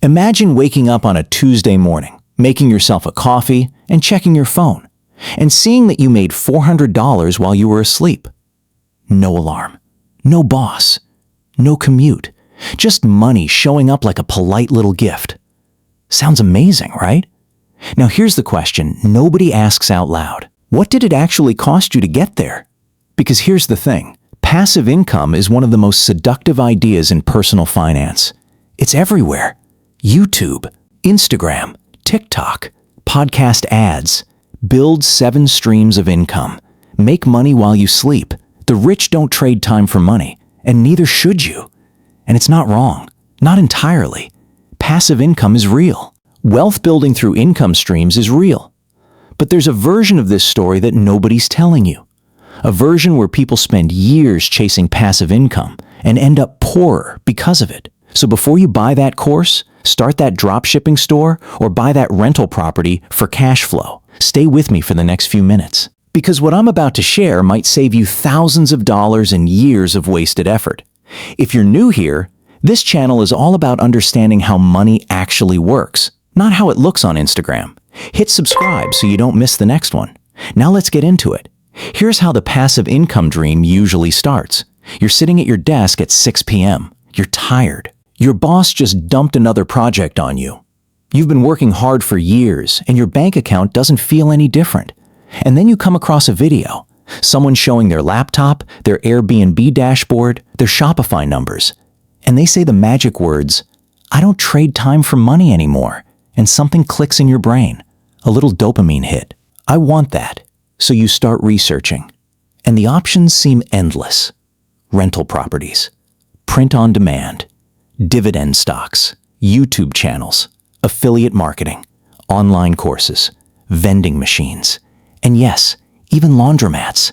Imagine waking up on a Tuesday morning, making yourself a coffee and checking your phone, and seeing that you made $400 while you were asleep. No alarm, no boss, no commute, just money showing up like a polite little gift. Sounds amazing, right? Now here's the question nobody asks out loud. What did it actually cost you to get there? Because here's the thing. Passive income is one of the most seductive ideas in personal finance. It's everywhere. YouTube, Instagram, TikTok, podcast ads. Build 7 streams of income. Make money while you sleep. The rich don't trade time for money, and neither should you. And it's not wrong. Not entirely. Passive income is real. Wealth building through income streams is real. But there's a version of this story that nobody's telling you. A version where people spend years chasing passive income and end up poorer because of it. So before you buy that course, start that dropshipping store, or buy that rental property for cash flow, stay with me for the next few minutes. Because what I'm about to share might save you thousands of dollars and years of wasted effort. If you're new here, this channel is all about understanding how money actually works, not how it looks on Instagram. Hit subscribe so you don't miss the next one. Now let's get into it. Here's how the passive income dream usually starts. You're sitting at your desk at 6 p.m. You're tired. Your boss just dumped another project on you. You've been working hard for years, and your bank account doesn't feel any different. And then you come across a video. Someone showing their laptop, their Airbnb dashboard, their Shopify numbers. And they say the magic words, "I don't trade time for money anymore." And something clicks in your brain. A little dopamine hit. I want that. So you start researching. And the options seem endless. Rental properties, print on demand, dividend stocks, YouTube channels, affiliate marketing, online courses, vending machines, and yes, even laundromats.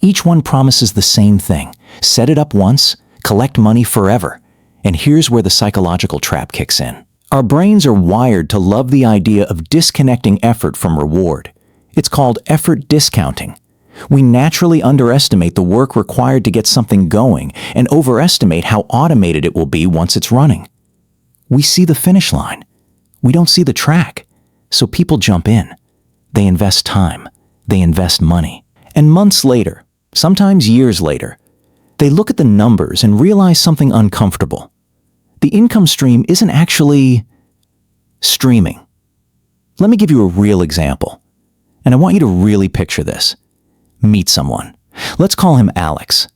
Each one promises the same thing. Set it up once, collect money forever. And here's where the psychological trap kicks in. Our brains are wired to love the idea of disconnecting effort from reward. It's called effort discounting. We naturally underestimate the work required to get something going and overestimate how automated it will be once it's running. We see the finish line. We don't see the track. So people jump in. They invest time. They invest money. And months later, sometimes years later, they look at the numbers and realize something uncomfortable. The income stream isn't actually streaming. Let me give you a real example. And I want you to really picture this. Meet someone. Let's call him Alex.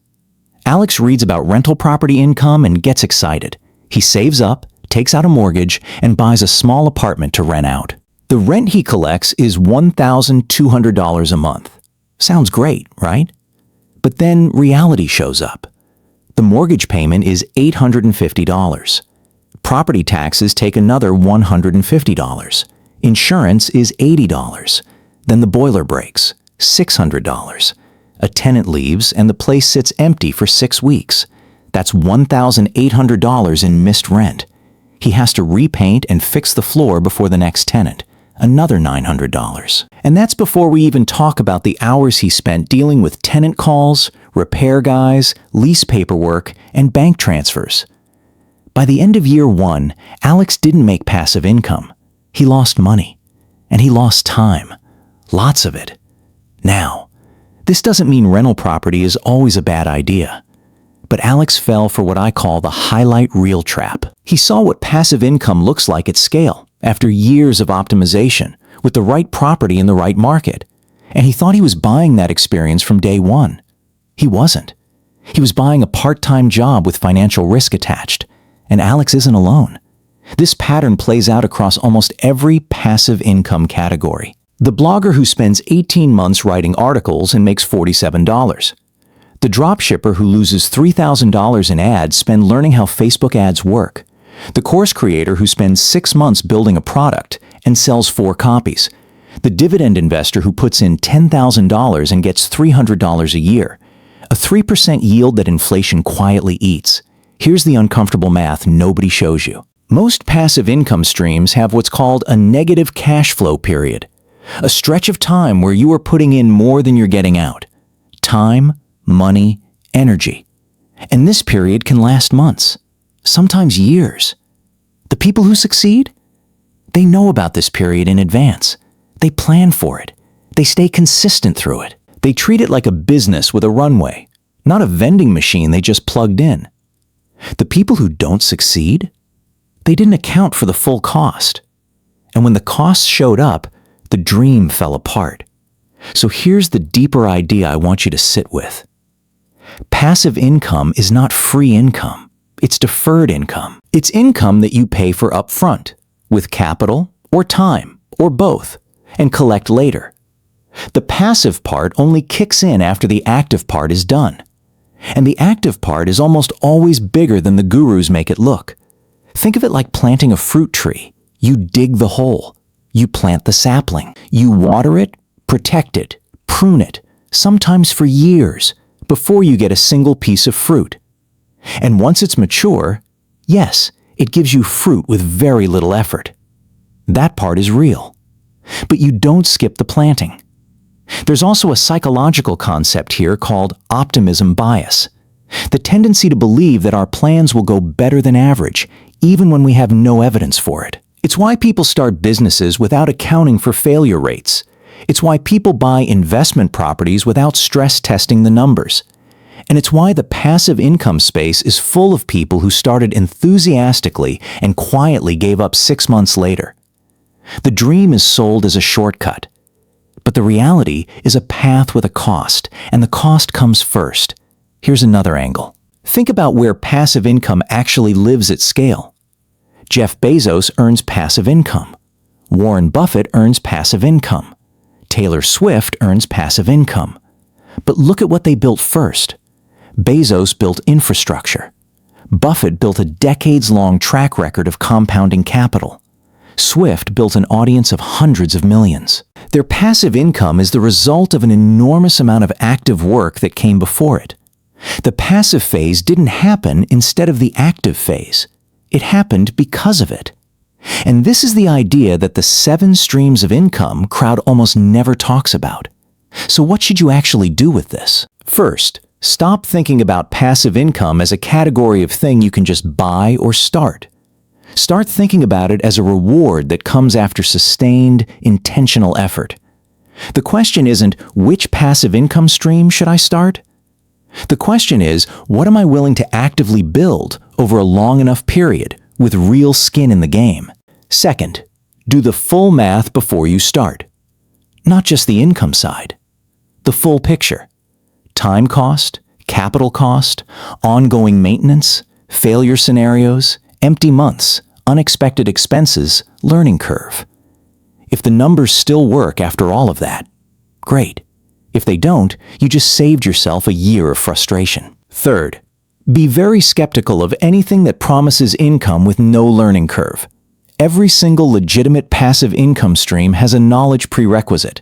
Alex reads about rental property income and gets excited. He saves up, takes out a mortgage, and buys a small apartment to rent out. The rent he collects is $1,200 a month. Sounds great, right? But then reality shows up. The mortgage payment is $850. Property taxes take another $150. Insurance is $80. Then the boiler breaks, $600. A tenant leaves and the place sits empty for 6 weeks. That's $1,800 in missed rent. He has to repaint and fix the floor before the next tenant, another $900. And that's before we even talk about the hours he spent dealing with tenant calls, repair guys, lease paperwork, and bank transfers. By the end of year 1, Alex didn't make passive income. He lost money. And he lost time. Lots of it. Now, this doesn't mean rental property is always a bad idea. But Alex fell for what I call the highlight reel trap. He saw what passive income looks like at scale after years of optimization with the right property in the right market. And he thought he was buying that experience from day one. He wasn't. He was buying a part-time job with financial risk attached. And Alex isn't alone. This pattern plays out across almost every passive income category. The blogger who spends 18 months writing articles and makes $47. The dropshipper who loses $3,000 in ads spend learning how Facebook ads work. The course creator who spends 6 months building a product and sells 4 copies. The dividend investor who puts in $10,000 and gets $300 a year. A 3% yield that inflation quietly eats. Here's the uncomfortable math nobody shows you. Most passive income streams have what's called a negative cash flow period. A stretch of time where you are putting in more than you're getting out. Time, money, energy. And this period can last months, sometimes years. The people who succeed? They know about this period in advance. They plan for it. They stay consistent through it. They treat it like a business with a runway, not a vending machine they just plugged in. The people who don't succeed? They didn't account for the full cost. And when the costs showed up, the dream fell apart. So here's the deeper idea I want you to sit with. Passive income is not free income. It's deferred income. It's income that you pay for up front, with capital or time or both, and collect later. The passive part only kicks in after the active part is done. And the active part is almost always bigger than the gurus make it look. Think of it like planting a fruit tree. You dig the hole. You plant the sapling. You water it, protect it, prune it, sometimes for years, before you get a single piece of fruit. And once it's mature, yes, it gives you fruit with very little effort. That part is real. But you don't skip the planting. There's also a psychological concept here called optimism bias, the tendency to believe that our plans will go better than average, even when we have no evidence for it. It's why people start businesses without accounting for failure rates. It's why people buy investment properties without stress testing the numbers. And it's why the passive income space is full of people who started enthusiastically and quietly gave up 6 months later. The dream is sold as a shortcut. But the reality is a path with a cost, and the cost comes first. Here's another angle. Think about where passive income actually lives at scale. Jeff Bezos earns passive income. Warren Buffett earns passive income. Taylor Swift earns passive income. But look at what they built first. Bezos built infrastructure. Buffett built a decades-long track record of compounding capital. Swift built an audience of hundreds of millions. Their passive income is the result of an enormous amount of active work that came before it. The passive phase didn't happen instead of the active phase. It happened because of it. And this is the idea that the 7 streams of income crowd almost never talks about. So what should you actually do with this? First, stop thinking about passive income as a category of thing you can just buy or start. Start thinking about it as a reward that comes after sustained, intentional effort. The question isn't, which passive income stream should I start? The question is, what am I willing to actively build over a long enough period with real skin in the game? Second, do the full math before you start. Not just the income side. The full picture. Time cost, capital cost, ongoing maintenance, failure scenarios, empty months, unexpected expenses, learning curve. If the numbers still work after all of that, great. If they don't, you just saved yourself a year of frustration. Third, be very skeptical of anything that promises income with no learning curve. Every single legitimate passive income stream has a knowledge prerequisite.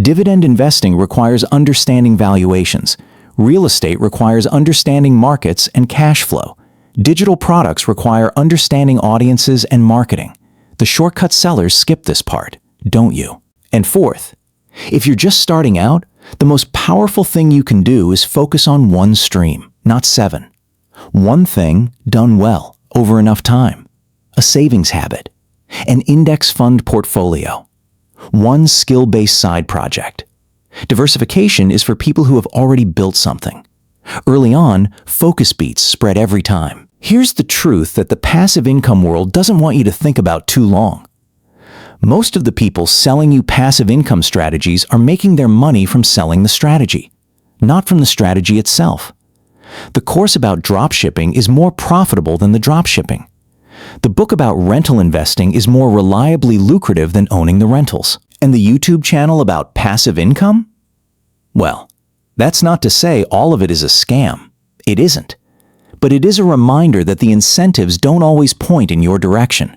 Dividend investing requires understanding valuations. Real estate requires understanding markets and cash flow. Digital products require understanding audiences and marketing. The shortcut sellers skip this part, don't you? And fourth, if you're just starting out, the most powerful thing you can do is focus on one stream, not 7. One thing done well over enough time. A savings habit. An index fund portfolio. One skill-based side project. Diversification is for people who have already built something. Early on, focus beats spread every time. Here's the truth that the passive income world doesn't want you to think about too long. Most of the people selling you passive income strategies are making their money from selling the strategy, not from the strategy itself. The course about dropshipping is more profitable than the dropshipping. The book about rental investing is more reliably lucrative than owning the rentals. And the YouTube channel about passive income? Well, that's not to say all of it is a scam. It isn't. But it is a reminder that the incentives don't always point in your direction.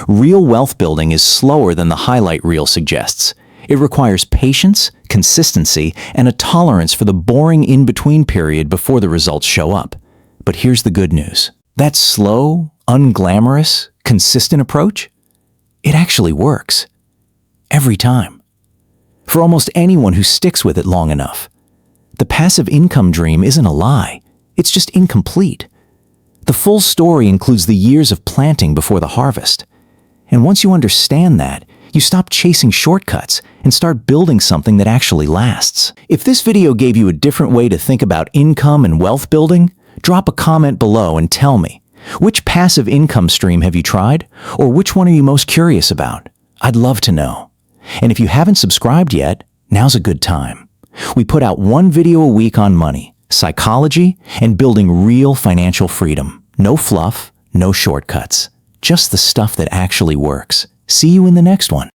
Real wealth building is slower than the highlight reel suggests. It requires patience, consistency, and a tolerance for the boring in-between period before the results show up. But here's the good news. That slow, unglamorous, consistent approach? It actually works. Every time. For almost anyone who sticks with it long enough. The passive income dream isn't a lie. It's just incomplete. The full story includes the years of planting before the harvest. And once you understand that, you stop chasing shortcuts and start building something that actually lasts. If this video gave you a different way to think about income and wealth building, drop a comment below and tell me, which passive income stream have you tried, or which one are you most curious about? I'd love to know. And if you haven't subscribed yet, now's a good time. We put out one video a week on money, psychology, and building real financial freedom. No fluff, no shortcuts. Just the stuff that actually works. See you in the next one.